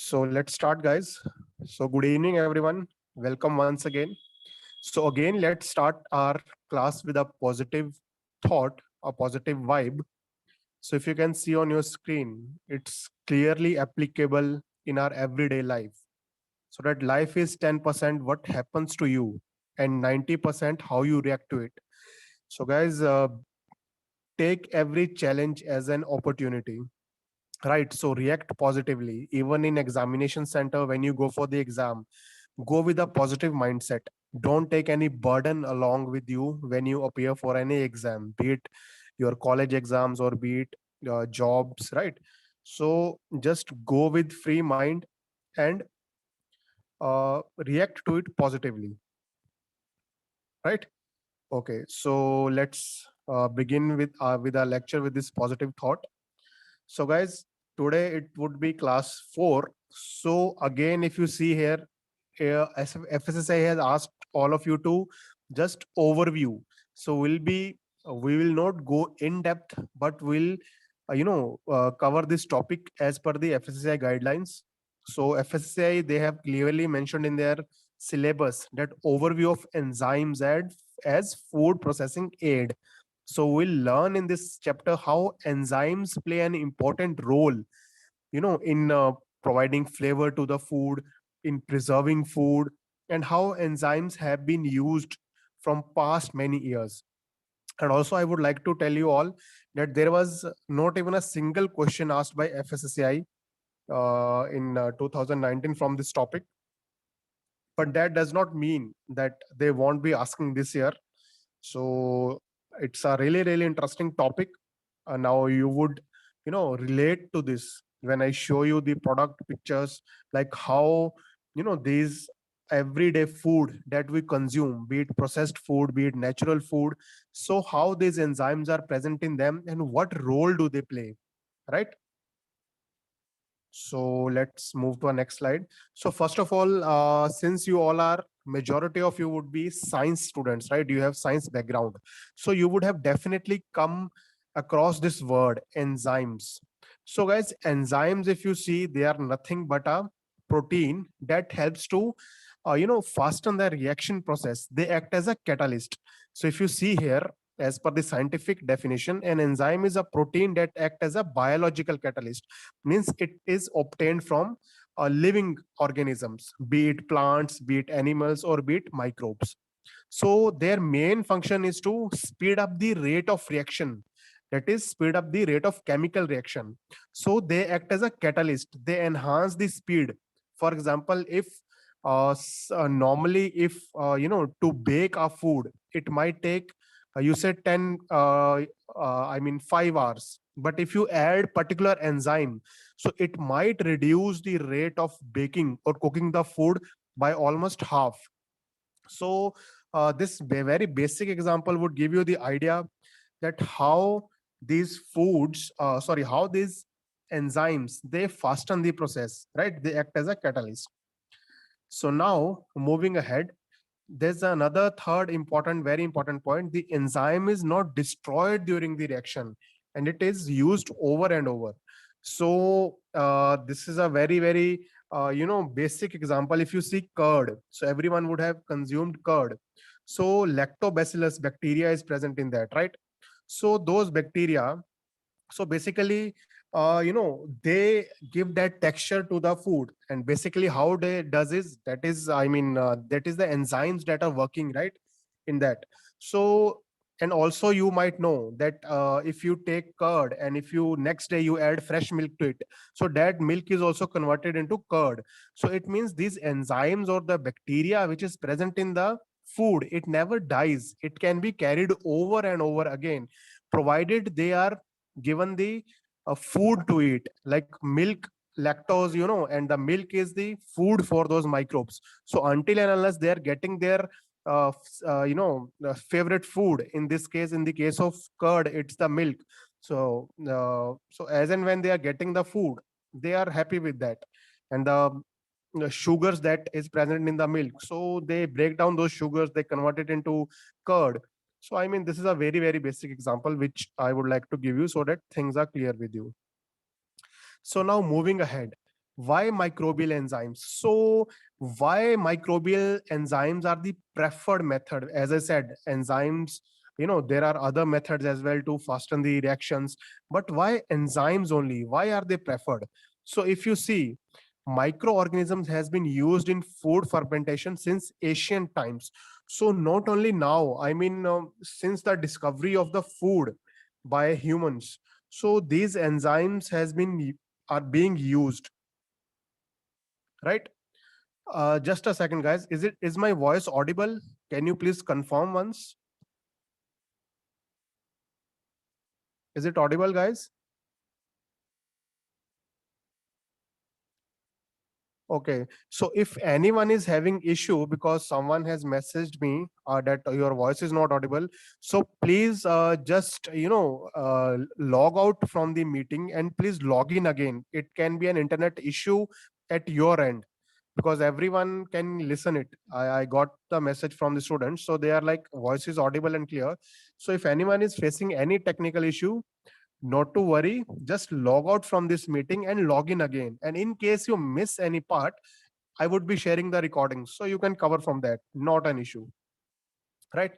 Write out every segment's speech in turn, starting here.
So let's start, guys. So, good evening, everyone. Welcome once again. So, again, let's start our class with a positive thought, a positive vibe. So, if you can see on your screen, it's clearly applicable in our everyday life. So, that life is 10% what happens to you and 90% how you react to it. So, guys, take every challenge as an opportunity. Right, so react positively. Even in examination center, when you go for the exam, go with a positive mindset. Don't take any burden along with you when you appear for any exam, be it your college exams or be it jobs, right? So just go with free mind and react to it positively, right? Okay, so let's begin with our lecture with this positive thought. So, guys, today it would be class 4. So, again, if you see here, FSSI has asked all of you to just overview. So, we will not go in depth, but we'll, cover this topic as per the FSSI guidelines. So, FSSI, they have clearly mentioned in their syllabus that overview of enzymes as food processing aid. So we'll learn in this chapter how enzymes play an important role, in providing flavor to the food, in preserving food, and how enzymes have been used from past many years. And also, I would like to tell you all that there was not even a single question asked by FSSAI in 2019 from this topic. But that does not mean that they won't be asking this year. So it's a really, really interesting topic. Now you would, relate to this when I show you the product pictures, like how, these everyday food that we consume, be it processed food, be it natural food, so how these enzymes are present in them and what role do they play, right? So let's move to our next slide. So first of all, since you all are, majority of you would be science students, right? You have science background. So you would have definitely come across this word enzymes. So guys, enzymes, if you see, they are nothing but a protein that helps to, fasten the reaction process. They act as a catalyst. So if you see here, as per the scientific definition, an enzyme is a protein that act as a biological catalyst, means it is obtained from living organisms, be it plants, be it animals, or be it microbes. So their main function is to speed up the rate of reaction, that is speed up the rate of chemical reaction. So they act as a catalyst, they enhance the speed. For example, if normally if to bake a food, it might take, you said 10 I mean 5 hours, but if you add particular enzyme, so it might reduce the rate of baking or cooking the food by almost half. So this very basic example would give you the idea that how these foods sorry how these enzymes, they fasten the process, right? They act as a catalyst. So now moving ahead, there's another third important, very important point. The enzyme is not destroyed during the reaction, and it is used over and over. So this is a very, very basic example. If you see curd, so everyone would have consumed curd. So lactobacillus bacteria is present in that, right? So those bacteria, so basically they give that texture to the food, and basically how they does is, that is, that is the enzymes that are working, right, in that. So, and also you might know that if you take curd and if you next day you add fresh milk to it, so that milk is also converted into curd. So it means these enzymes or the bacteria which is present in the food, it never dies, it can be carried over and over again, provided they are given the food to eat, like milk, lactose, and the milk is the food for those microbes. So until and unless they are getting their favorite food, in this case, in the case of curd, it's the milk. So so as and when they are getting the food, they are happy with that. And the sugars that is present in the milk, so they break down those sugars, they convert it into curd. So I mean, this is a very, very basic example which I would like to give you so that things are clear with you. So now moving ahead, Why microbial enzymes? So why microbial enzymes are the preferred method? As I said, enzymes, there are other methods as well to fasten the reactions, but why enzymes only? Why are they preferred? So if you see, microorganisms has been used in food fermentation since ancient times. So not only now, I mean, since the discovery of the food by humans, so these enzymes has been are being used, right? Just a second, guys. Is my voice audible? Can you please confirm once? Is it audible, guys? Okay. So if anyone is having issue because someone has messaged me that your voice is not audible, so please just log out from the meeting and please log in again. It can be an internet issue at your end, because everyone can listen it. I got the message from the students, so they are like voice is audible and clear. So if anyone is facing any technical issue, not to worry, just log out from this meeting and log in again. And in case you miss any part, I would be sharing the recordings, so you can cover from that. Not an issue, right?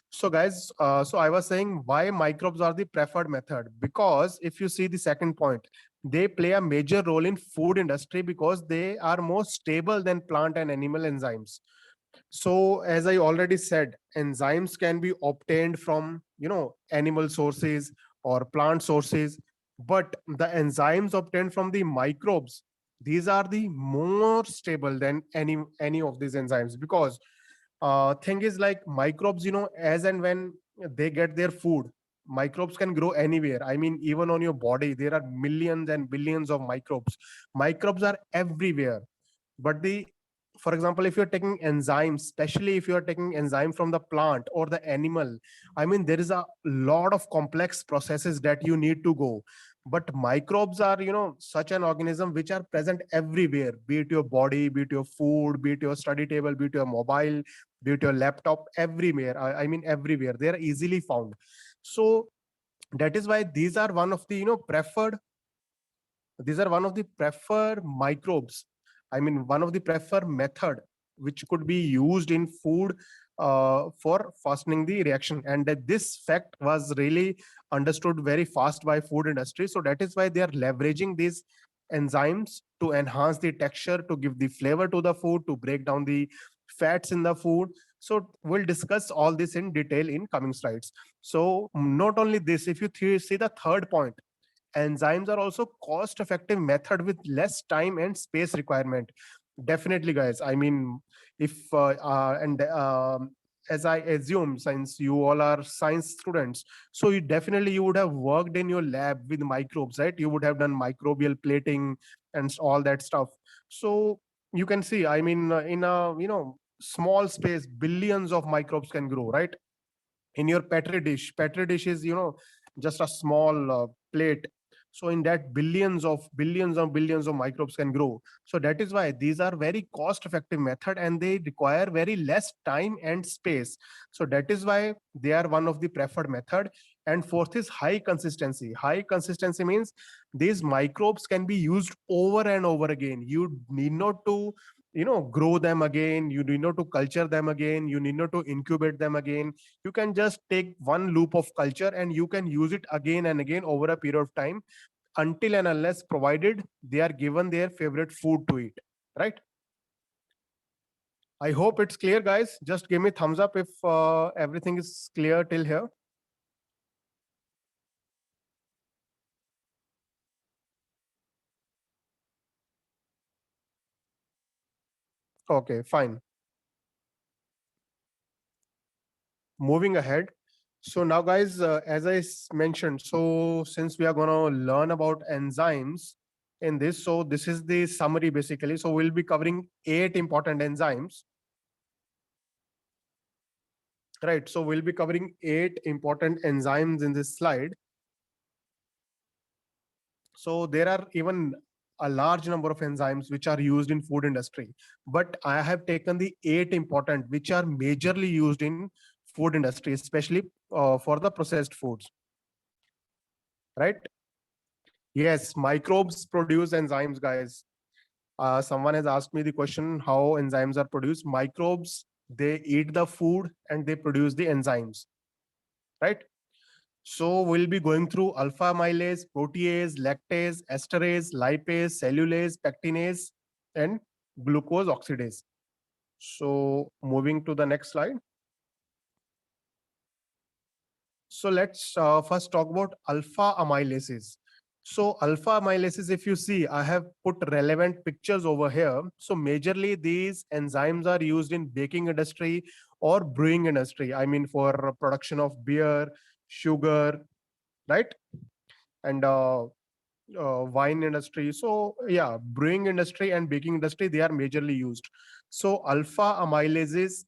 So guys, so I was saying why microbes are the preferred method, because if you see the second point, they play a major role in food industry because they are more stable than plant and animal enzymes. So as I already said, enzymes can be obtained from, animal sources or plant sources, but the enzymes obtained from the microbes, these are the more stable than any of these enzymes, because thing is like microbes, as and when they get their food, microbes can grow anywhere. I mean, even on your body there are millions and billions of microbes. Microbes are everywhere. But the for example, if you're taking enzymes, especially if you're taking enzyme from the plant or the animal, I mean, there is a lot of complex processes that you need to go. But microbes are, such an organism which are present everywhere, be it your body, be it your food, be it your study table, be it your mobile, be it your laptop, everywhere. I mean, everywhere they are easily found. So that is why these are one of the preferred microbes. I mean, one of the preferred method which could be used in food for fastening the reaction. And that this fact was really understood very fast by food industry. So that is why they are leveraging these enzymes to enhance the texture, to give the flavor to the food, to break down the fats in the food. So we'll discuss all this in detail in coming slides. So not only this, if you see the third point, enzymes are also cost effective method with less time and space requirement. Definitely, guys. I mean, if and as I assume, since you all are science students, so you would have worked in your lab with microbes, right? You would have done microbial plating and all that stuff. So you can see, I mean, in a small space, billions of microbes can grow, right? In your petri dish is, just a small plate. So in that, billions of microbes can grow. So that is why these are very cost effective method, and they require very less time and space. So that is why they are one of the preferred method. And fourth is high consistency means these microbes can be used over and over again. You need not to grow them again, you need not to culture them again, you need not to incubate them again. You can just take one loop of culture and you can use it again and again over a period of time, until and unless provided they are given their favorite food to eat, right? I hope it's clear, guys. Just give me thumbs up if everything is clear till here. Okay, fine. Moving ahead. So now, guys, as I mentioned, so since we are going to learn about enzymes in this, so this is the summary basically. So we'll be covering 8 important enzymes, right? So we'll be covering 8 important enzymes in this slide. So there are even a large number of enzymes which are used in food industry, but I have taken the 8 important which are majorly used in food industry, especially for the processed foods, right? Yes, microbes produce enzymes, guys. Someone has asked me the question how enzymes are produced. Microbes, they eat the food and they produce the enzymes, right? So we'll be going through alpha amylase, protease, lactase, esterase, lipase, cellulase, pectinase, and glucose oxidase. So moving to the next slide. So let's first talk about alpha amylases. So alpha amylases, if you see, I have put relevant pictures over here. So majorly these enzymes are used in baking industry or brewing industry. I mean for production of beer, sugar, right? And wine industry. So yeah, brewing industry and baking industry, they are majorly used. So alpha amylases,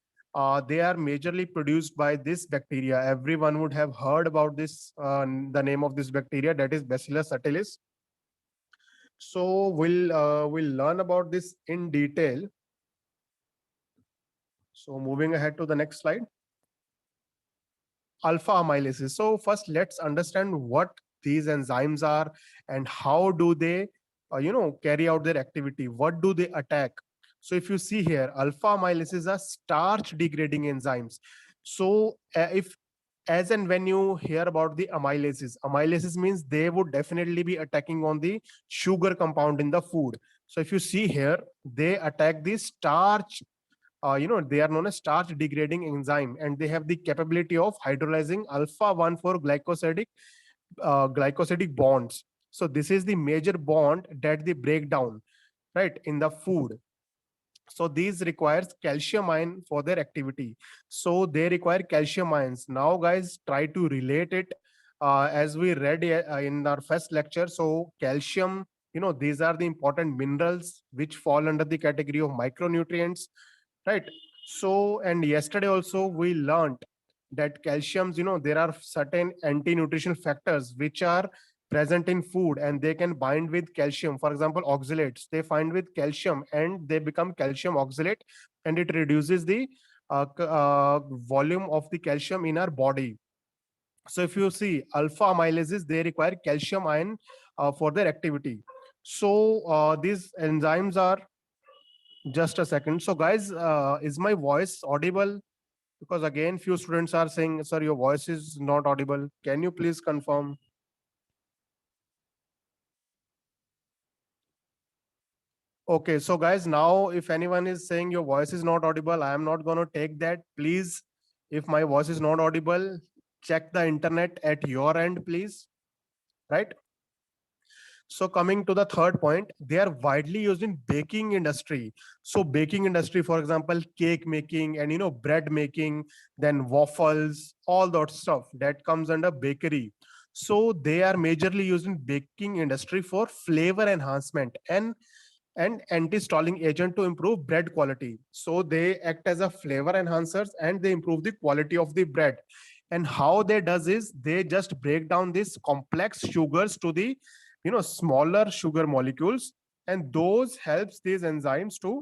they are majorly produced by this bacteria. Everyone would have heard about this, the name of this bacteria, that is Bacillus subtilis. So we'll learn about this in detail. So moving ahead to the next slide. Alpha amylases. So first let's understand what these enzymes are and how do they carry out their activity. What do they attack? So if you see here, alpha amylases are starch degrading enzymes. So if as and when you hear about the amylases means they would definitely be attacking on the sugar compound in the food. So if you see here, they attack the starch, they are known as starch degrading enzyme, and they have the capability of hydrolyzing alpha 1 for glycosidic bonds. So this is the major bond that they break down, right, in the food. So these requires calcium ion for their activity. So they require calcium ions. Now guys, try to relate it as we read in our first lecture. So calcium, these are the important minerals which fall under the category of micronutrients, right? So and yesterday also we learned that calciums, there are certain anti-nutritional factors which are present in food and they can bind with calcium. For example, oxalates, they find with calcium and they become calcium oxalate, and it reduces the volume of the calcium in our body. So if you see alpha amylases, they require calcium ion for their activity. So these enzymes are, just a second. So guys, is my voice audible? Because again, few students are saying, sir, your voice is not audible. Can you please confirm? Okay, so guys, now if anyone is saying your voice is not audible, I am not going to take that. Please, if my voice is not audible, check the internet at your end, please. Right? So coming to the third point, they are widely used in baking industry. So baking industry, for example, cake making and bread making, then waffles, all that stuff that comes under bakery. So they are majorly used in baking industry for flavor enhancement and anti-stalling agent to improve bread quality. So they act as a flavor enhancers and they improve the quality of the bread. And how they does is they just break down these complex sugars to the smaller sugar molecules, and those helps these enzymes to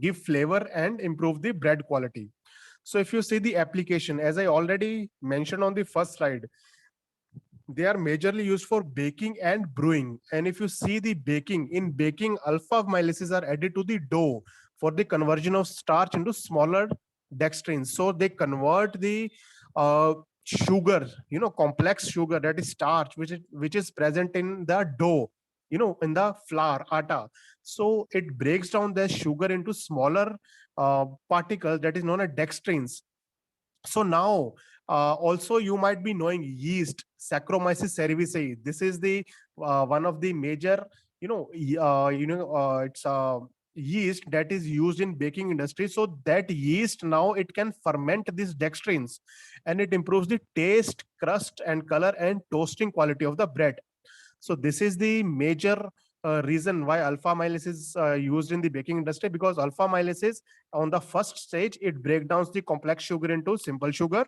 give flavor and improve the bread quality. So if you see the application, as I already mentioned on the first slide, they are majorly used for baking and brewing. And if you see the baking, in baking, alpha amylases are added to the dough for the conversion of starch into smaller dextrins. So they convert the sugar, complex sugar, that is starch, which is present in the dough, in the flour, atta. So it breaks down the sugar into smaller particles that is known as dextrins. So now, also you might be knowing yeast, Saccharomyces cerevisiae. This is the one of the major, it's yeast that is used in baking industry. So that yeast now it can ferment these dextrins, and it improves the taste, crust, and color and toasting quality of the bread. So this is the major reason why alpha amylase is used in the baking industry, because alpha amylase on the first stage, it breaks down the complex sugar into simple sugar,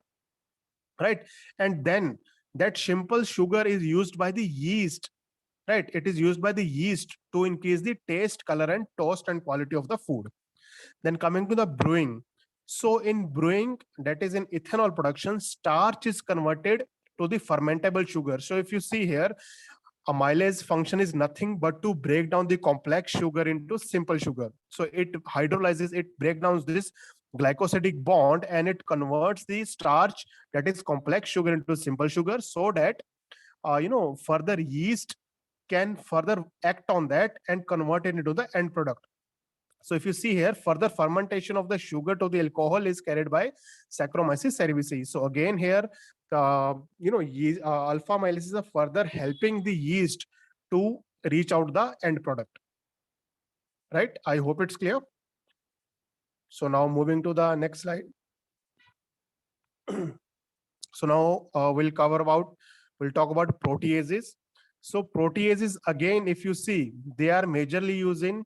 right? And then that simple sugar is used by the yeast, right? It is used by the yeast to increase the taste, color, and toast and quality of the food. Then coming to the brewing. So in brewing, that is in ethanol production, starch is converted to the fermentable sugar. So if you see here, amylase function is nothing but to break down the complex sugar into simple sugar. So it hydrolyzes, it breaks down this glycosidic bond and it converts the starch, that is complex sugar, into simple sugar, so that further yeast can further act on that and convert it into the end product. So if you see here, further fermentation of the sugar to the alcohol is carried by Saccharomyces cerevisiae. So again here, alpha amylase is further helping the yeast to reach out the end product. Right? I hope it's clear. So now moving to the next slide. So now we'll talk about proteases. So proteases, again, if you see, they are majorly used in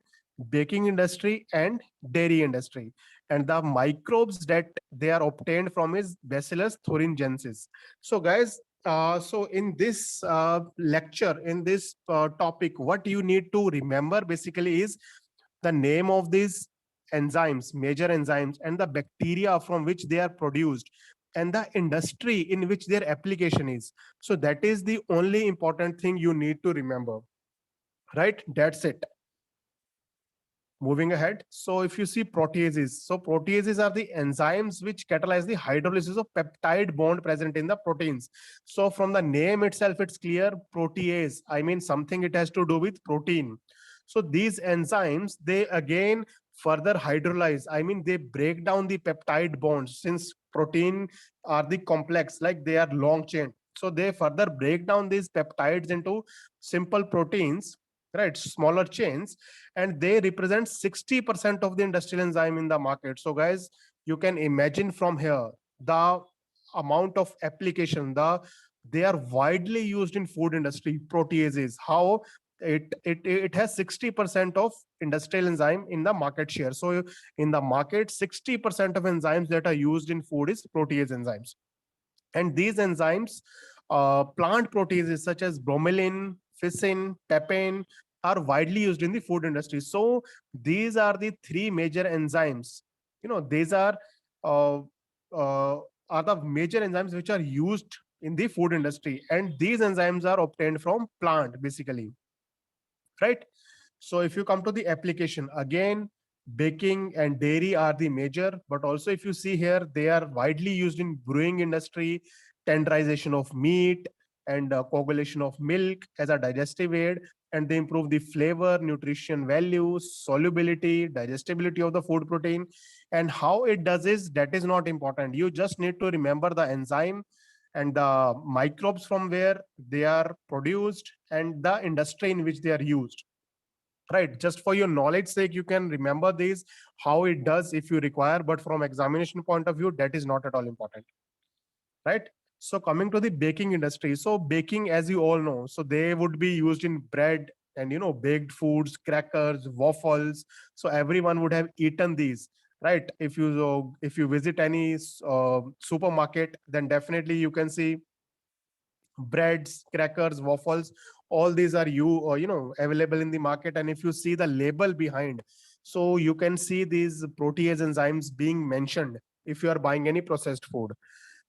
baking industry and dairy industry. And the microbes that they are obtained from is Bacillus thuringiensis. So guys, so in this lecture, in this topic, what you need to remember basically is the name of these enzymes, major enzymes, and the bacteria from which they are produced, and the industry in which their application is. So that is the only important thing you need to remember. Right? That's it. Moving ahead. So if you see proteases, so proteases are the enzymes which catalyze the hydrolysis of peptide bond present in the proteins. So from the name itself, it's clear, protease. I mean, something it has to do with protein. So these enzymes, they again further hydrolyze. I mean, they break down the peptide bonds, since protein are the complex, like they are long chain. So they further break down these peptides into simple proteins, right, smaller chains, and they represent 60% of the industrial enzyme in the market. So guys, you can imagine from here the amount of application, they are widely used in food industry, proteases, how it has 60% of industrial enzyme in the market share. So in the market, 60% of enzymes that are used in food is protease enzymes. And these enzymes, plant proteases such as bromelain, ficin, papain, are widely used in the food industry. So these are the three major enzymes. These uh, are the major enzymes which are used in the food industry, and these enzymes are obtained from plant basically. Right? So if you come to the application, again, baking and dairy are the major, but also if you see here, they are widely used in brewing industry, tenderization of meat, and coagulation of milk as a digestive aid, and they improve the flavor, nutrition values, solubility, digestibility of the food protein. And how it does is, that is not important. You just need to remember the enzyme and the microbes from where they are produced and the industry in which they are used. Right? Just for your knowledge sake, you can remember these, how it does if you require, but from examination point of view, that is not at all important. Right? So coming to the baking industry, so baking, as you all know, so they would be used in bread and baked foods, crackers, waffles. So everyone would have eaten these, right? If you visit any supermarket, then definitely you can see breads, crackers, waffles, all these are available in the market. And if you see the label behind, so you can see these protease enzymes being mentioned if you are buying any processed food.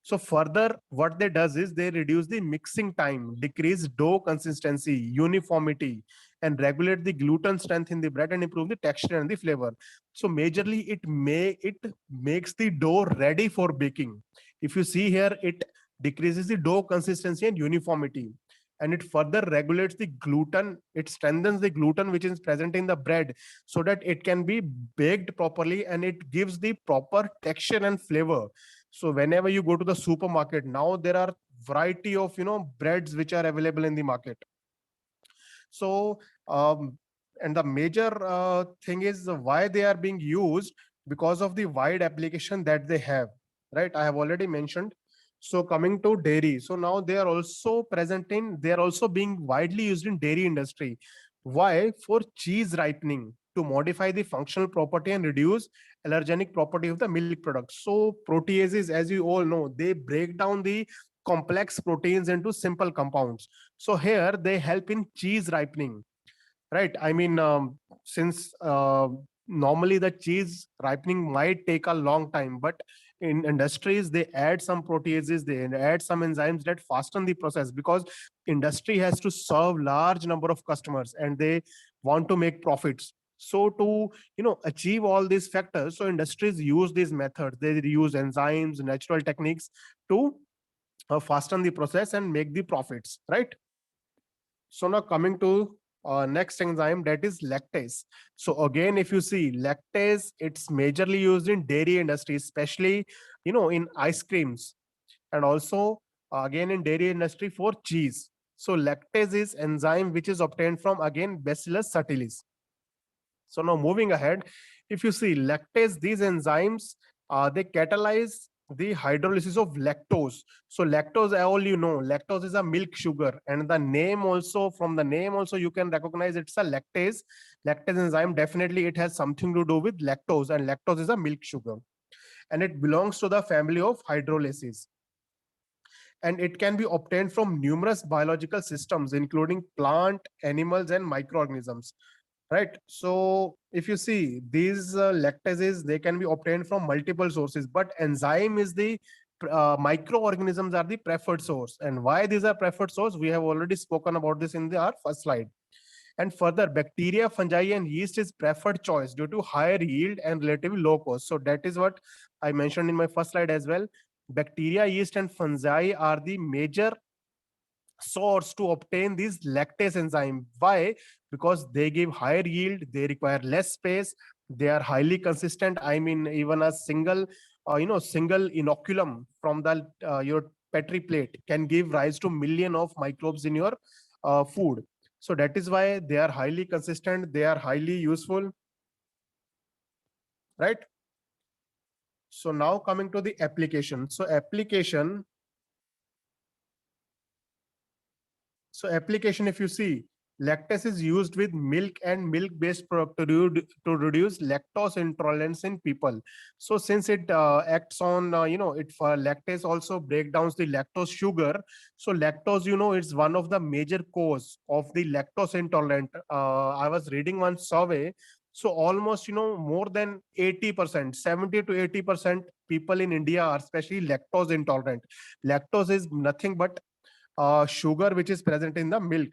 So further, what they does is they reduce the mixing time, decrease dough consistency, uniformity, and regulate the gluten strength in the bread and improve the texture and the flavor. So majorly, it makes the dough ready for baking. If you see here, it decreases the dough consistency and uniformity, and it further regulates the gluten. It strengthens the gluten which is present in the bread, so that it can be baked properly, and it gives the proper texture and flavor. So whenever you go to the supermarket now, there are variety of breads which are available in the market. So and the major thing is why they are being used, because of the wide application that they have. Right? I have already mentioned. So coming to dairy, so now they are also they are also being widely used in dairy industry. Why? For cheese ripening, to modify the functional property and reduce allergenic property of the milk products. So proteases, as you all know, they break down the complex proteins into simple compounds. So here they help in cheese ripening. Right? I mean, since normally the cheese ripening might take a long time, but in industries, they add some proteases, they add some enzymes that fasten the process, because industry has to serve large number of customers and they want to make profits. So to achieve all these factors, so industries use these methods, they use enzymes, natural techniques to fasten the process and make the profits, right? So now coming to next enzyme, that is lactase. So again, if you see lactase, it's majorly used in dairy industry, especially in ice creams, and also again in dairy industry for cheese. So lactase is enzyme which is obtained from again Bacillus subtilis. So now moving ahead, if you see lactase, these enzymes, they catalyze the hydrolysis of lactose. So lactose, all lactose is a milk sugar, and the name also, from the name also you can recognize it's a lactase. Lactase enzyme, definitely it has something to do with lactose, and lactose is a milk sugar, and it belongs to the family of hydrolysis, and it can be obtained from numerous biological systems including plant, animals, and microorganisms, right? So if you see these lactases, they can be obtained from multiple sources, but enzyme is the microorganisms are the preferred source. And why these are preferred source, we have already spoken about this in our first slide. And further, bacteria, fungi, and yeast is preferred choice due to higher yield and relatively low cost. So that is what I mentioned in my first slide as well. Bacteria, yeast, and fungi are the major source to obtain these lactase enzyme. Why? Because they give higher yield, they require less space, they are highly consistent. I mean, even a single single inoculum from the your petri plate can give rise to million of microbes in your food. So that is why they are highly consistent, they are highly useful, right? So now coming to the application. So application, if you see, lactase is used with milk and milk-based product to reduce lactose intolerance in people. So since it acts on, it for lactase also break down the lactose sugar. So lactose, it's one of the major cause of the lactose intolerant. I was reading one survey. So almost, more than 80%, 70 to 80% people in India are especially lactose intolerant. Lactose is nothing but sugar which is present in the milk.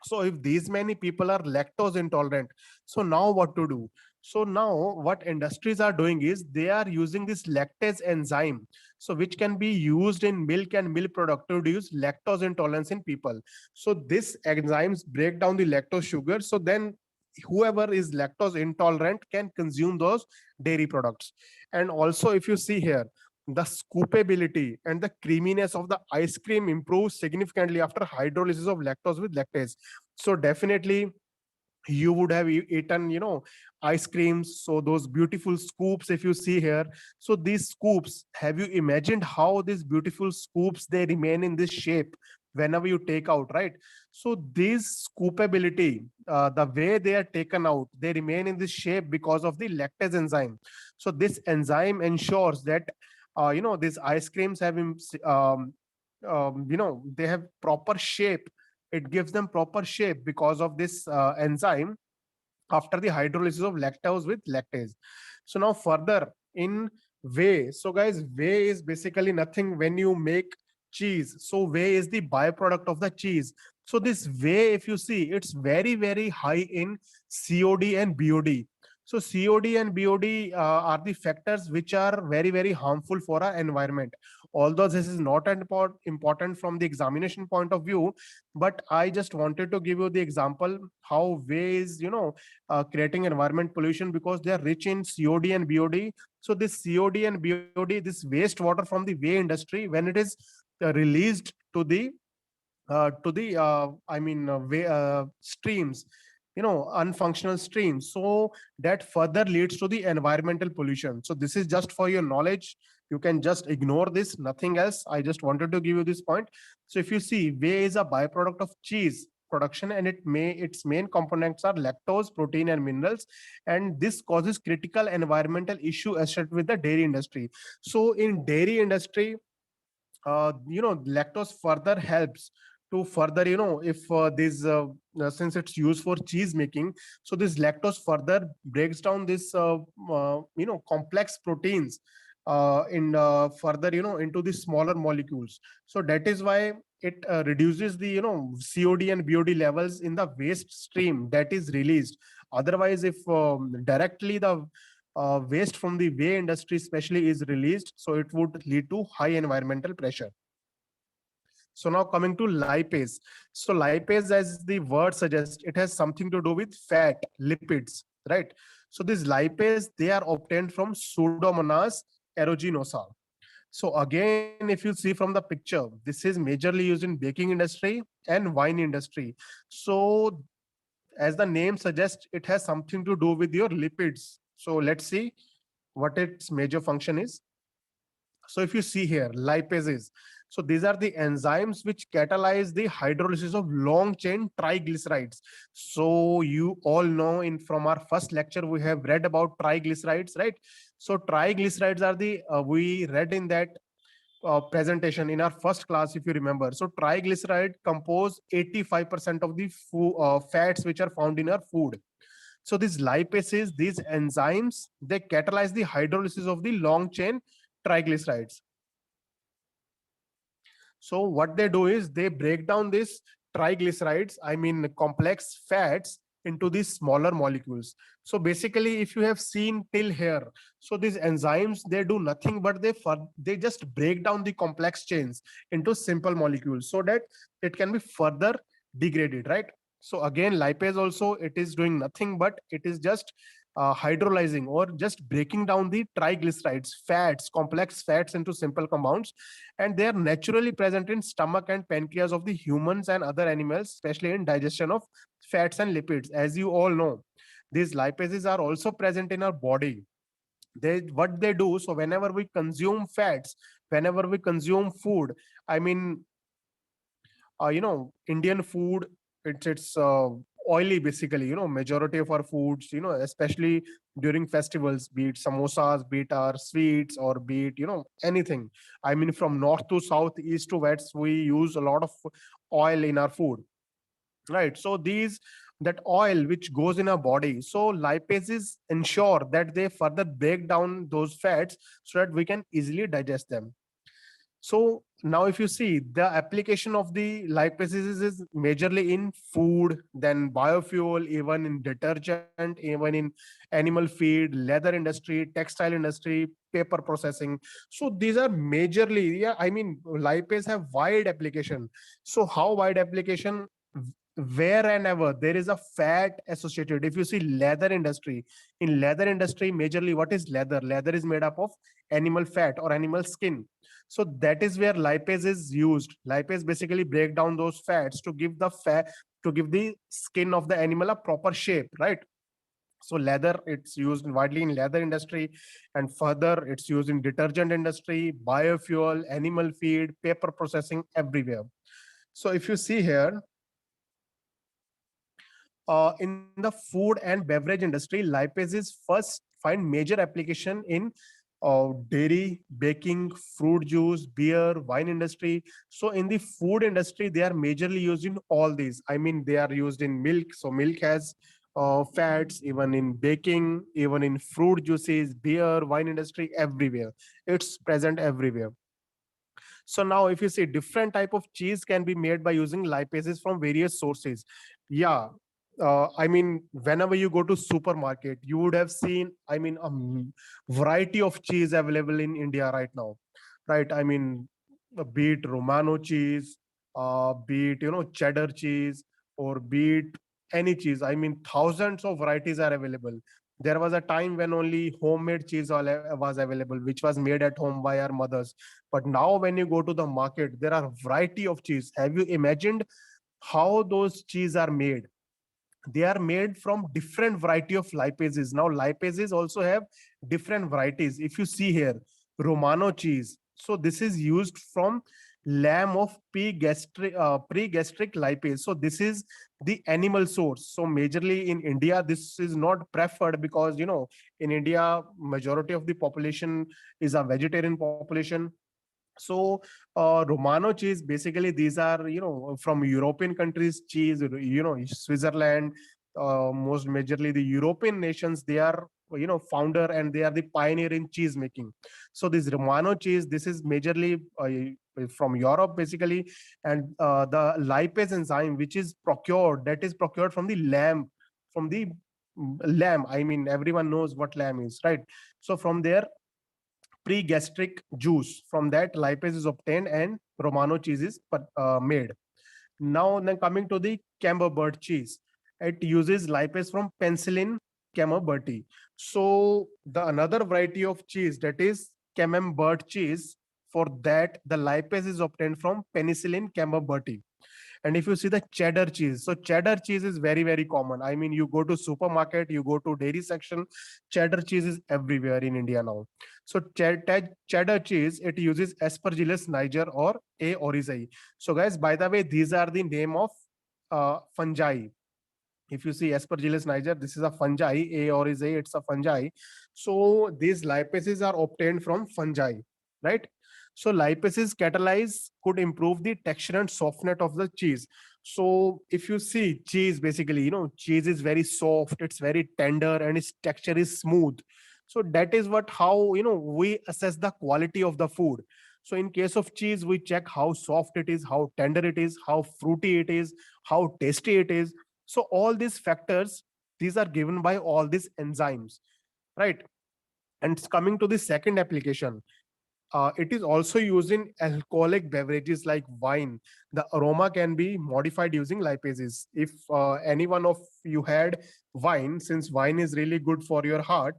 So if these many people are lactose intolerant, so now what to do? So now what industries are doing is they are using this lactase enzyme, so which can be used in milk and milk product to reduce lactose intolerance in people. So this enzymes break down the lactose sugar, so then whoever is lactose intolerant can consume those dairy products. And also if you see here, the scoopability and the creaminess of the ice cream improves significantly after hydrolysis of lactose with lactase. So definitely you would have eaten ice creams, so those beautiful scoops if you see here. So these scoops, have you imagined how these beautiful scoops, they remain in this shape whenever you take out, right? So this scoopability, the way they are taken out, they remain in this shape because of the lactase enzyme. So this enzyme ensures that these ice creams have they have proper shape. It gives them proper shape because of this enzyme after the hydrolysis of lactose with lactase. So now further in whey. So guys, whey is basically nothing when you make cheese. So whey is the byproduct of the cheese. So this whey, if you see, it's very, very high in COD and BOD. So COD and BOD are the factors which are very, very harmful for our environment. Although this is not important from the examination point of view, but I just wanted to give you the example how whey is, creating environment pollution because they are rich in COD and BOD. So this COD and BOD, this wastewater from the whey industry, when it is released to the streams, unfunctional streams, so that further leads to the environmental pollution. So this is just for your knowledge, you can just ignore this, nothing else. I just wanted to give you this point. So if you see, whey is a byproduct of cheese production, and its main components are lactose, protein, and minerals, and this causes critical environmental issue associated with the dairy industry. So in dairy industry, lactose further helps to further, if this since it's used for cheese making, so this lactose further breaks down this complex proteins in further, into the smaller molecules. So that is why it reduces the, COD and BOD levels in the waste stream that is released. Otherwise, if directly the waste from the way industry especially is released, so it would lead to high environmental pressure. So now coming to lipase. So lipase, as the word suggests, it has something to do with fat, lipids, right? So these lipase, they are obtained from Pseudomonas aeruginosa. So again, if you see from the picture, this is majorly used in baking industry and wine industry. So as the name suggests, it has something to do with your lipids. So let's see what its major function is. So if you see here, lipases. So these are the enzymes which catalyze the hydrolysis of long chain triglycerides. So you all know, in from our first lecture, we have read about triglycerides, right? So triglycerides are the, we read in that presentation in our first class, if you remember. So triglyceride compose 85% of the fats which are found in our food. So these lipases, these enzymes, they catalyze the hydrolysis of the long chain triglycerides. So what they do is they break down these triglycerides, I mean complex fats, into these smaller molecules. So basically, if you have seen till here, so these enzymes, they do nothing but they just break down the complex chains into simple molecules so that it can be further degraded, right? So again, lipase also, it is doing nothing but it is just hydrolyzing or just breaking down the triglycerides, fats, complex fats into simple compounds, and they are naturally present in stomach and pancreas of the humans and other animals, especially in digestion of fats and lipids. As you all know, these lipases are also present in our body. They, what they do, so whenever we consume fats, whenever we consume food, I mean, Indian food, it's oily basically. Majority of our foods, especially during festivals, be it samosas, be it our sweets, or be it, anything. I mean, from north to south, east to west, we use a lot of oil in our food, right? So these, that oil which goes in our body, so lipases ensure that they further break down those fats so that we can easily digest them. So now if you see, the application of the lipases is majorly in food, then biofuel, even in detergent, even in animal feed, leather industry, textile industry, paper processing. So these are majorly, yeah, I mean, lipase have wide application. So how wide application? Wherever there is a fat associated. If you see leather industry, in leather industry, majorly what is leather? Leather is made up of animal fat or animal skin. So that is where lipase is used. Lipase basically break down those fats to give the fat, to give the skin of the animal a proper shape, right? So leather, it's used widely in leather industry, and further it's used in detergent industry, biofuel, animal feed, paper processing, everywhere. So if you see here, in the food and beverage industry, lipases first find major application in dairy, baking, fruit juice, beer, wine industry. So in the food industry, they are majorly used in all these. I mean, they are used in milk. So milk has fats, even in baking, even in fruit juices, beer, wine industry, everywhere. It's present everywhere. So now if you see, different type of cheese can be made by using lipases from various sources. Yeah. I mean, whenever you go to supermarket, you would have seen, I mean, variety of cheese available in India right now, right? I mean, be it Romano cheese, be it, cheddar cheese, or be it any cheese. I mean, thousands of varieties are available. There was a time when only homemade cheese was available, which was made at home by our mothers. But now when you go to the market, there are variety of cheese. Have you imagined how those cheese are made? They are made from different variety of lipases. Now lipases also have different varieties. If you see here, Romano cheese, so this is used from lamb of pre-gastric lipase. So this is the animal source. So majorly in India, this is not preferred because, in India, majority of the population is a vegetarian population. So Romano cheese, basically these are, from European countries cheese, Switzerland, most majorly the European nations, they are founder, and they are the pioneer in cheese making. So this Romano cheese, this is majorly from Europe basically, and the lipase enzyme which is procured, that is procured from the lamb, from the lamb. I mean, everyone knows what lamb is, right? So from their pre-gastric juice, from that lipase is obtained and Romano cheese is made. Now, then coming to the Camembert cheese, it uses lipase from Penicillin camemberti. So the another variety of cheese, that is Camembert cheese, for that the lipase is obtained from Penicillin camemberti. And if you see the cheddar cheese, so cheddar cheese is very, very common. I mean, you go to supermarket, you go to dairy section, cheddar cheese is everywhere in India now. So cheddar cheese, it uses Aspergillus niger or A. oryzae. So guys, by the way, these are the name of fungi. If you see Aspergillus niger, this is a fungi. A. oryzae, it's a fungi. So these lipases are obtained from fungi, right? So lipases catalyze could improve the texture and softness of the cheese. So if you see cheese, basically, cheese is very soft, it's very tender, and its texture is smooth. So that is what how we assess the quality of the food. So in case of cheese, we check how soft it is, how tender it is, how fruity it is, how tasty it is. So all these factors, these are given by all these enzymes, right? And coming to the second application, it is also used in alcoholic beverages like wine. The aroma can be modified using lipases. If any one of you had wine, since wine is really good for your heart,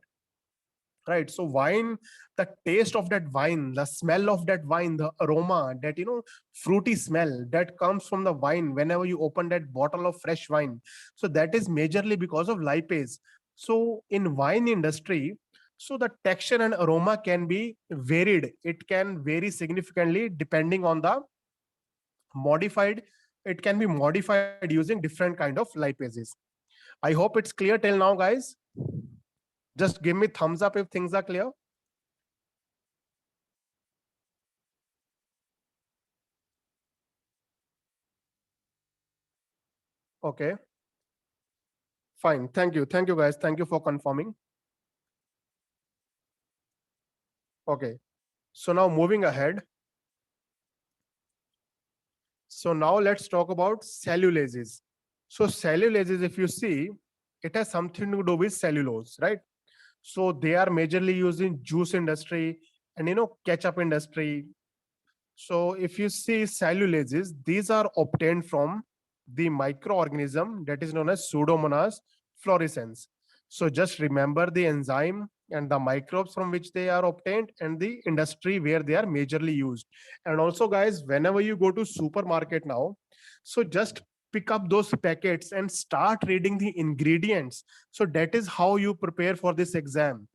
right? So wine, the taste of that wine, the smell of that wine, the aroma, that fruity smell that comes from the wine whenever you open that bottle of fresh wine, so that is majorly because of lipase. So in wine industry, so the texture and aroma can be varied. It can vary significantly depending on the modified, it can be modified using different kind of lipases. I hope it's clear till now, guys. Just give me thumbs up if things are clear. Okay, fine. Thank you. Thank you, guys. Thank you for confirming. Okay. So now moving ahead. So now let's talk about cellulases. So cellulases, if you see, it has something to do with cellulose, right? So they are majorly used in juice industry and ketchup industry. So if you see cellulases, these are obtained from the microorganism that is known as Pseudomonas fluorescens. So just remember the enzyme and the microbes from which they are obtained and the industry where they are majorly used. And also, guys, whenever you go to supermarket now, so just pick up those packets and start reading the ingredients. So that is how you prepare for this exam.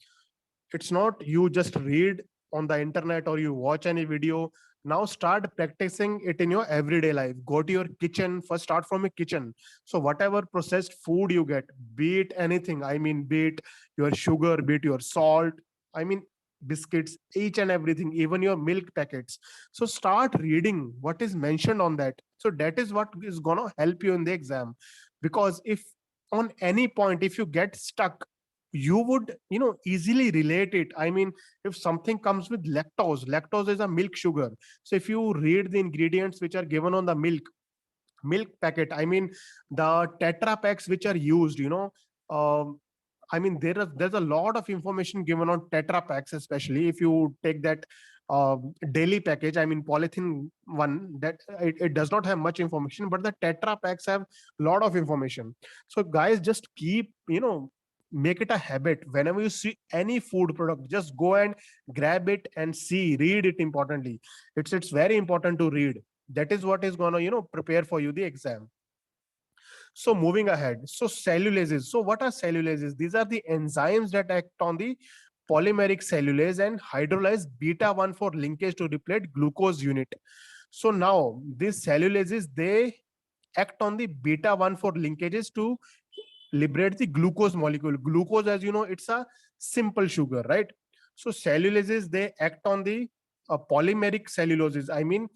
It's not you just read on the internet or you watch any video. Now start practicing it in your everyday life. Go to your kitchen. First start from a kitchen. So whatever processed food you get, be it anything, I mean, be it your sugar, be it your salt, I mean, biscuits, each and everything, even your milk packets. So start reading what is mentioned on that. So that is what is going to help you in the exam. Because if on any point, if you get stuck, you would easily relate it. I mean, if something comes with lactose is a milk sugar. So if you read the ingredients which are given on the milk packet, I mean, the tetra packs which are used, um, I mean, there's a lot of information given on tetra packs, especially if you take that daily package. I mean, polythene one, that it does not have much information, but the tetra packs have a lot of information. So guys, just keep make it a habit. Whenever you see any food product, just go and grab it and see, read it. Importantly, it's very important to read. That is what is going to prepare for you the exam. So moving ahead, so cellulases. So what are cellulases? These are the enzymes that act on the polymeric cellulase and hydrolyze beta 1 for linkage to replace glucose unit. So now these cellulases, they act on the beta 1 for linkages to liberate the glucose molecule. Glucose, as you know, it's a simple sugar, right? So cellulases, they act on the polymeric celluloses, I mean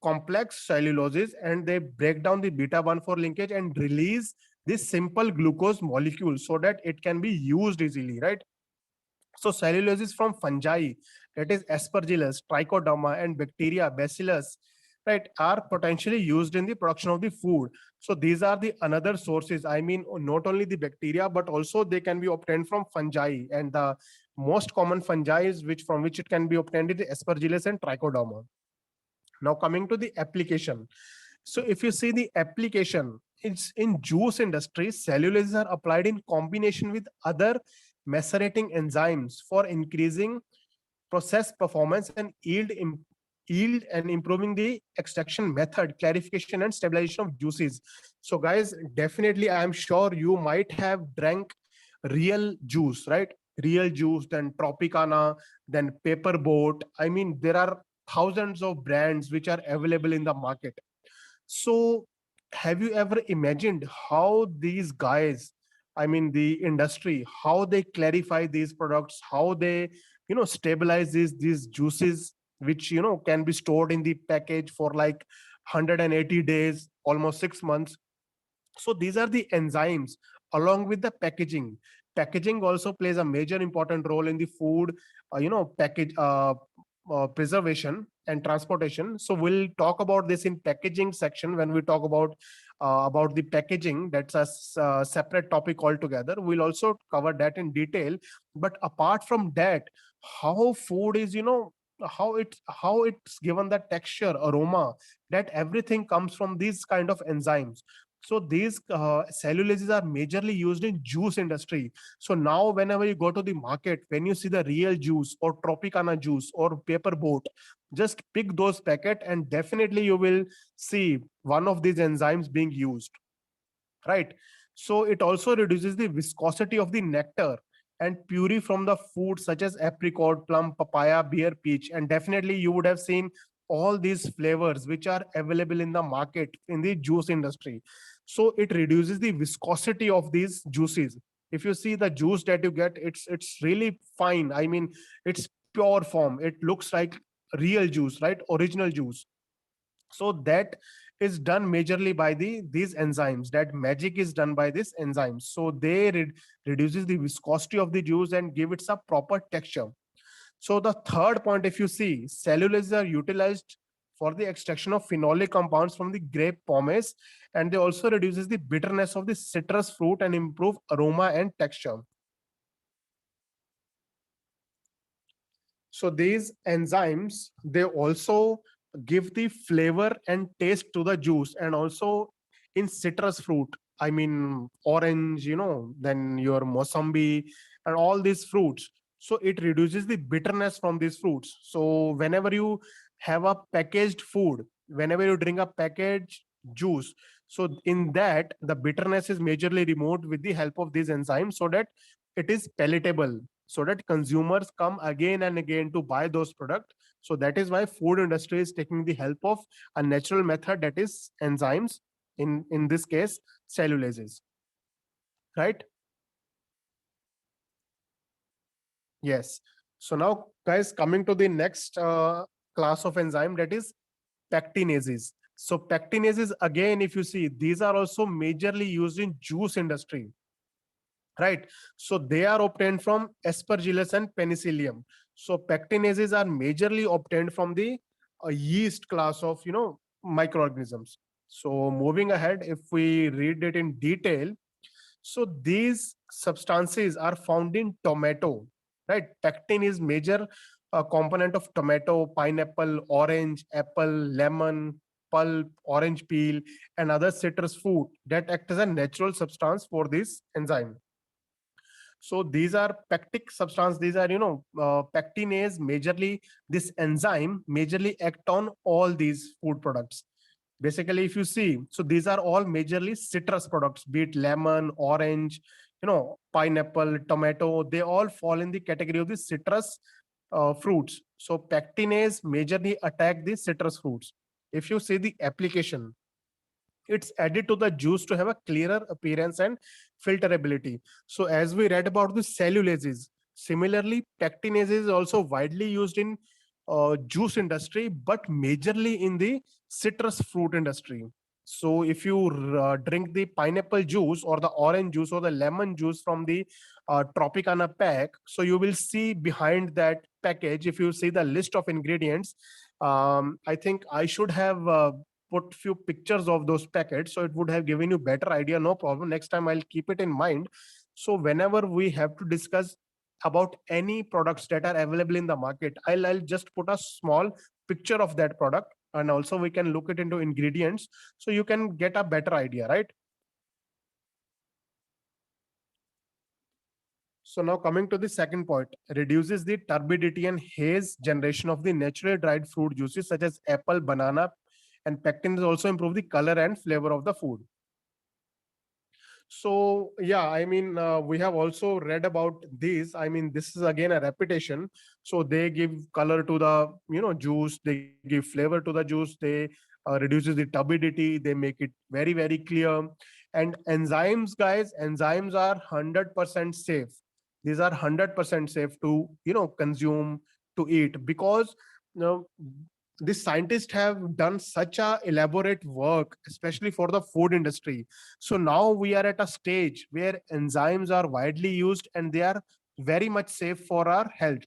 complex celluloses, and they break down the beta 1 for linkage and release this simple glucose molecule so that it can be used easily, right? So cellulose is from fungi, that is Aspergillus, Trichoderma, and bacteria, Bacillus, right, are potentially used in the production of the food. So these are the another sources. I mean, not only the bacteria, but also they can be obtained from fungi. And the most common fungi is which from which it can be obtained is Aspergillus and Trichoderma. Now coming to the application. So if you see the application, it's in juice industry, celluloses are applied in combination with other macerating enzymes for increasing process performance and yield and improving the extraction method, clarification and stabilization of juices. So guys, definitely I am sure you might have drank real juice, right? Real juice, then Tropicana, then Paper Boat. I mean, there are thousands of brands which are available in the market. So have you ever imagined how these guys, I mean the industry, how they clarify these products, how they, stabilize these juices, which, can be stored in the package for like 180 days, almost 6 months. So these are the enzymes along with the packaging. Packaging also plays a major important role in the food, package preservation and transportation. So we'll talk about this in packaging section when we talk about the packaging. That's a separate topic altogether. We'll also cover that in detail. But apart from that, how food is, how it's given the texture, aroma, that everything comes from these kind of enzymes. So these cellulases are majorly used in juice industry. So now whenever you go to the market, when you see the real juice or Tropicana juice or Paper Boat, just pick those packet and definitely you will see one of these enzymes being used, right? So it also reduces the viscosity of the nectar and puree from the food such as apricot, plum, papaya, beer, peach. And definitely you would have seen all these flavors which are available in the market in the juice industry. So it reduces the viscosity of these juices. If you see the juice that you get, it's really fine. I mean, it's pure form. It looks like real juice, right? Original juice. So that is done majorly by these enzymes. That magic is done by these enzymes. So they reduces the viscosity of the juice and give it a proper texture. So the third point, if you see, celluloses are utilized for the extraction of phenolic compounds from the grape pomace, and they also reduces the bitterness of the citrus fruit and improve aroma and texture. So these enzymes, they also give the flavor and taste to the juice. And also in citrus fruit, I mean orange, then your mosambi and all these fruits. So it reduces the bitterness from these fruits. So whenever you have a packaged food, whenever you drink a packaged juice, so in that the bitterness is majorly removed with the help of these enzymes, so that it is palatable, so that consumers come again and again to buy those products. So that is why food industry is taking the help of a natural method, that is enzymes, in this case cellulases, right? Yes. So now guys, coming to the next class of enzyme, that is pectinases. So pectinases, again, if you see, these are also majorly used in juice industry, right? So they are obtained from Aspergillus and Penicillium. So pectinases are majorly obtained from the yeast class of, microorganisms. So moving ahead, if we read it in detail, so these substances are found in tomato, right? Pectin is major component of tomato, pineapple, orange, apple, lemon, pulp, orange peel, and other citrus fruit that act as a natural substance for this enzyme. So these are pectic substance. These are, pectinase majorly, this enzyme majorly act on all these food products. Basically, if you see, so these are all majorly citrus products, be it lemon, orange, pineapple, tomato, they all fall in the category of the citrus fruits. So pectinase majorly attack the citrus fruits. If you see the application, it's added to the juice to have a clearer appearance and filterability. So as we read about the cellulases, similarly pectinase is also widely used in juice industry, but majorly in the citrus fruit industry. So if you drink the pineapple juice or the orange juice or the lemon juice from the Tropicana pack, so you will see behind that package, if you see the list of ingredients, I think I should have put few pictures of those packets, so it would have given you better idea. No problem, next time I'll keep it in mind. So whenever we have to discuss about any products that are available in the market, I'll just put a small picture of that product, and also we can look it into ingredients, so you can get a better idea, right? So now coming to the second point, reduces the turbidity and haze generation of the naturally dried fruit juices such as apple, banana, and pectins also improve the color and flavor of the food. So yeah, I mean, we have also read about this. I mean, this is again a repetition. So they give color to the juice, they give flavor to the juice, they reduces the turbidity, they make it very very clear. And enzymes, guys, enzymes are 100% safe. These are 100% safe to consume, to eat, because you know the scientists have done such a elaborate work, especially for the food industry. So now we are at a stage where enzymes are widely used and they are very much safe for our health.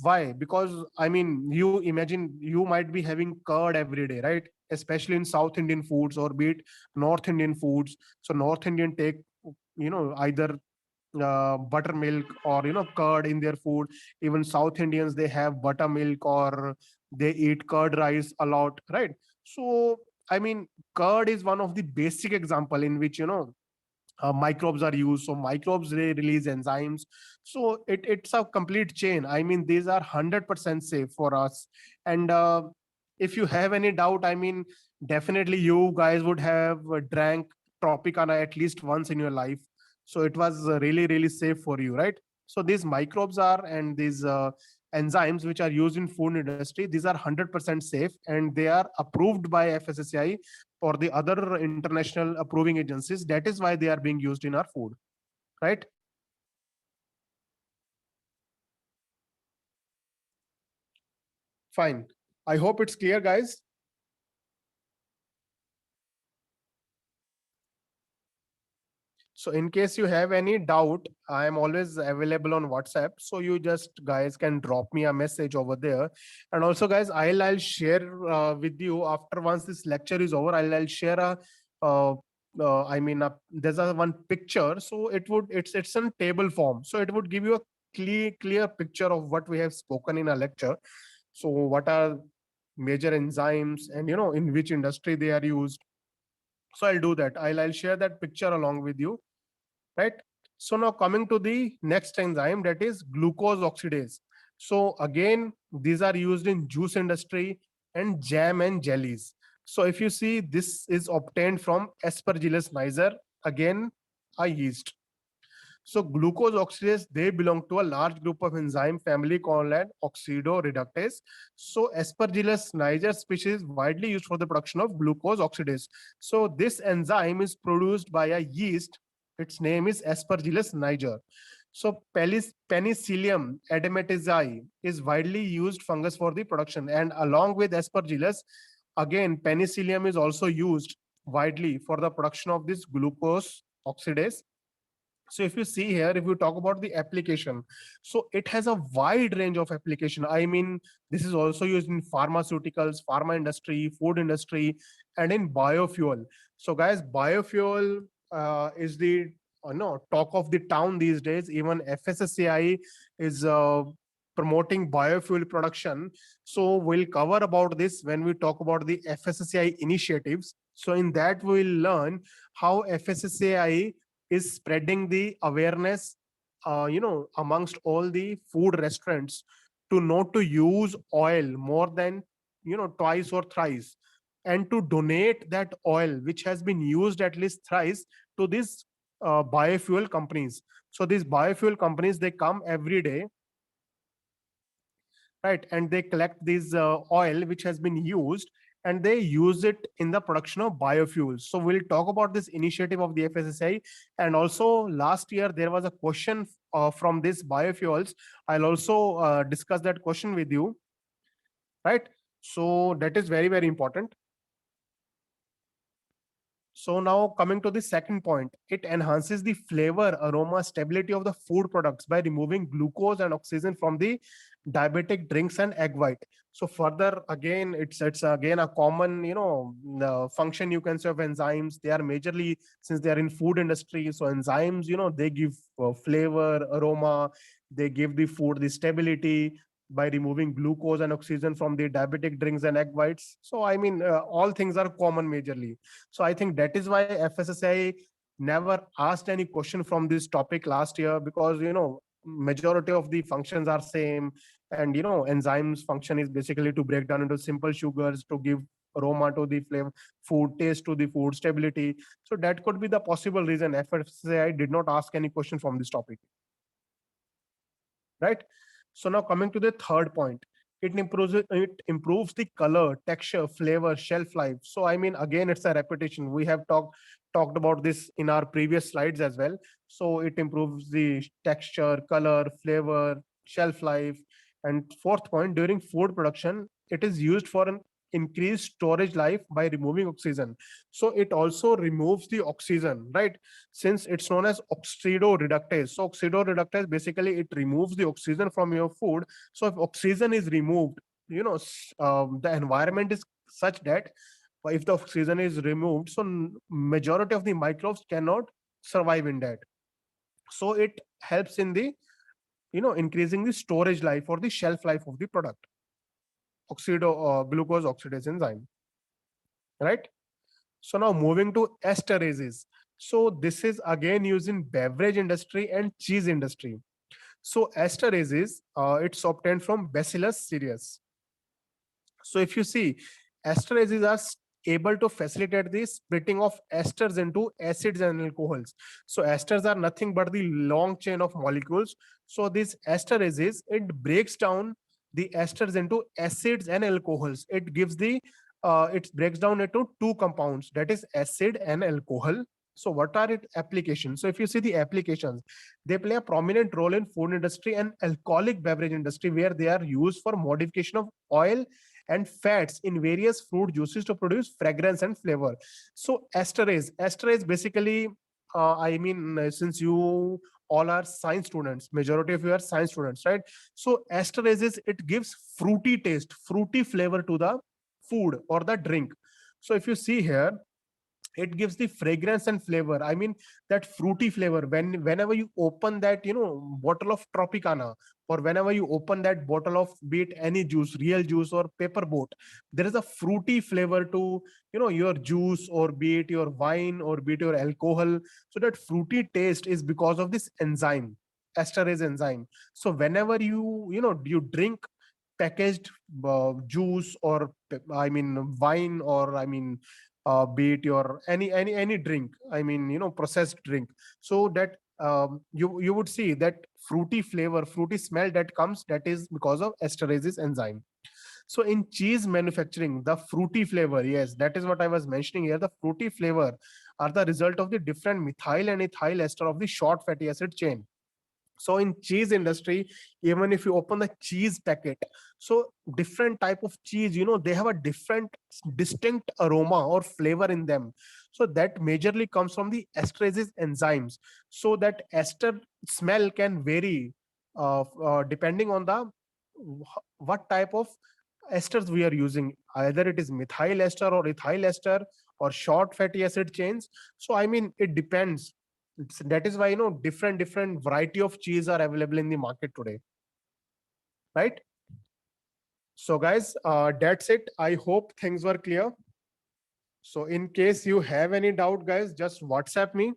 Why? Because I mean, you imagine you might be having curd every day, right? Especially in South Indian foods, or be it North Indian foods. So North Indian take either buttermilk or curd in their food. Even South Indians, they have buttermilk, or they eat curd rice a lot, right? So I mean, curd is one of the basic example in which microbes are used. So microbes, they release enzymes. So it's a complete chain. I mean, these are 100% safe for us. And if you have any doubt, I mean, definitely you guys would have drank Tropicana at least once in your life. So it was really really safe for you, right? So these microbes are, and these enzymes which are used in food industry, these are 100% safe, and they are approved by FSSAI or the other international approving agencies. That is why they are being used in our food, right? Fine. I hope it's clear, guys. So in case you have any doubt, I am always available on WhatsApp. So you just guys can drop me a message over there. And also, guys, I'll share with you after, once this lecture is over, I'll share a uh, I mean, there's a one picture. So it's in table form. So it would give you a clear picture of what we have spoken in a lecture. So what are major enzymes, and in which industry they are used. So I'll do that. I'll share that picture along with you, right? So now coming to the next enzyme, that is glucose oxidase. So again, these are used in juice industry and jam and jellies. So if you see, this is obtained from Aspergillus niger, again a yeast. So glucose oxidase, they belong to a large group of enzyme family called an oxidoreductase. So Aspergillus niger species is widely used for the production of glucose oxidase. So this enzyme is produced by a yeast. Its name is Aspergillus niger. So Penicillium edamatici is widely used fungus for the production, and along with Aspergillus, again Penicillium is also used widely for the production of this glucose oxidase. So if you see here, if you talk about the application, so it has a wide range of application. I mean, this is also used in pharmaceuticals, pharma industry, food industry, and in biofuel. So guys, biofuel is the no talk of the town these days. Even FSSAI is promoting biofuel production. So we'll cover about this when we talk about the FSSAI initiatives. So in that we'll learn how FSSAI is spreading the awareness amongst all the food restaurants to not to use oil more than twice or thrice, and to donate that oil which has been used at least thrice to these biofuel companies. So these biofuel companies, they come every day, right, and they collect this oil which has been used, and they use it in the production of biofuels. So we'll talk about this initiative of the FSSAI. And also last year there was a question from this biofuels. I'll also discuss that question with you, right? So that is very very important. So now coming to the second point, it enhances the flavor, aroma, stability of the food products by removing glucose and oxygen from the diabetic drinks and egg white. So further, again, it's again a common, function you can say of enzymes. They are majorly, since they are in food industry, so enzymes, they give flavor, aroma, they give the food the stability by removing glucose and oxygen from the diabetic drinks and egg whites. So I mean, all things are common majorly. So I think that is why FSSAI never asked any question from this topic last year, because majority of the functions are same, and enzymes function is basically to break down into simple sugars to give aroma to the flavor, food taste to the food, stability. So that could be the possible reason FSSAI did not ask any question from this topic, right? So now coming to the third point, it improves the color, texture, flavor, shelf life. So I mean, again, it's a repetition. We have talked about this in our previous slides as well. So it improves the texture, color, flavor, shelf life. And fourth point, during food production, it is used for an increased storage life by removing oxygen. So it also removes the oxygen, right? Since it's known as oxidoreductase. So oxidoreductase, basically it removes the oxygen from your food. So if oxygen is removed, the environment is such that if the oxygen is removed, so majority of the microbes cannot survive in that. So it helps in the increasing the storage life or the shelf life of the product. Glucose oxidase enzyme, right? So now moving to esterases. So this is again used in beverage industry and cheese industry. So esterases, it's obtained from Bacillus cereus. So if you see, esterases are able to facilitate the splitting of esters into acids and alcohols. So esters are nothing but the long chain of molecules. So these esterases, it breaks down the esters into acids and alcohols. It gives the it breaks down into two compounds, that is acid and alcohol. So what are its applications? So if you see the applications, they play a prominent role in food industry and alcoholic beverage industry, where they are used for modification of oil and fats in various fruit juices to produce fragrance and flavor. So esterase basically, since you all are science students, majority of you are science students, right? So esterases, it gives fruity taste, fruity flavor to the food or the drink. So if you see here, it gives the fragrance and flavor. I mean, that fruity flavor, whenever you open that bottle of Tropicana, or whenever you open that bottle of, be it any juice, real juice or paper boat, there is a fruity flavor to your juice, or be it your wine, or be it your alcohol. So that fruity taste is because of this enzyme, esterase enzyme. So whenever you drink packaged juice, or wine, or be it your any drink, processed drink, so that you would see that fruity flavor, fruity smell that comes, that is because of esterases enzyme. So in cheese manufacturing, the fruity flavor, yes, that is what I was mentioning here, the fruity flavor are the result of the different methyl and ethyl ester of the short fatty acid chain. So in cheese industry, even if you open the cheese packet, so different type of cheese, they have a different distinct aroma or flavor in them. So that majorly comes from the esterases enzymes. So that ester smell can vary depending on the what type of esters we are using, either it is methyl ester or ethyl ester or short fatty acid chains. So I mean, it depends. That is why different variety of cheese are available in the market today, right? So guys, that's it. I hope things were clear. So in case you have any doubt, guys, just WhatsApp me.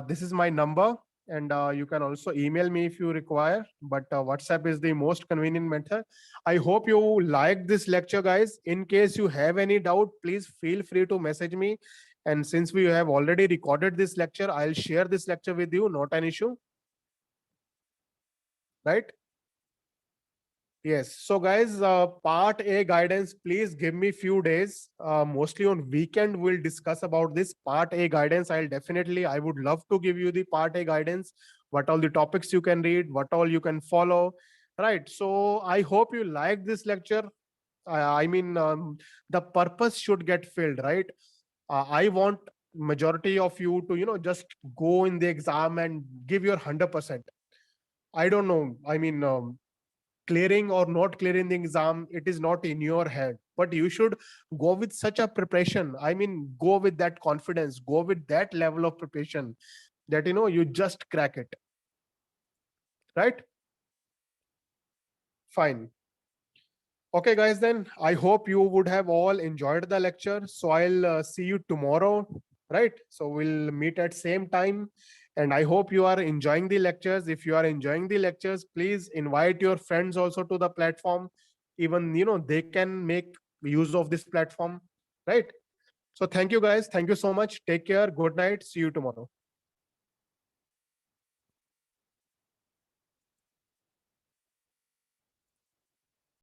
This is my number, and you can also email me if you require, but WhatsApp is the most convenient method. I hope you like this lecture, guys. In case you have any doubt, please feel free to message me. And since we have already recorded this lecture, I'll share this lecture with you, not an issue, right? Yes. So guys, part A guidance, please give me few days. Mostly on weekend, we'll discuss about this part A guidance. I would love to give you the part A guidance, what all the topics you can read, what all you can follow, right? So I hope you like this lecture. The purpose should get filled, right? I want majority of you to, just go in the exam and give your 100%. I don't know. I mean, clearing or not clearing the exam, it is not in your head, but you should go with such a preparation. I mean, go with that confidence, go with that level of preparation that, you just crack it. Right? Fine. Okay, guys, then I hope you would have all enjoyed the lecture. So I'll see you tomorrow, right? So we'll meet at same time. And I hope you are enjoying the lectures. If you are enjoying the lectures, please invite your friends also to the platform. Even, they can make use of this platform, right? So thank you, guys. Thank you so much. Take care. Good night. See you tomorrow.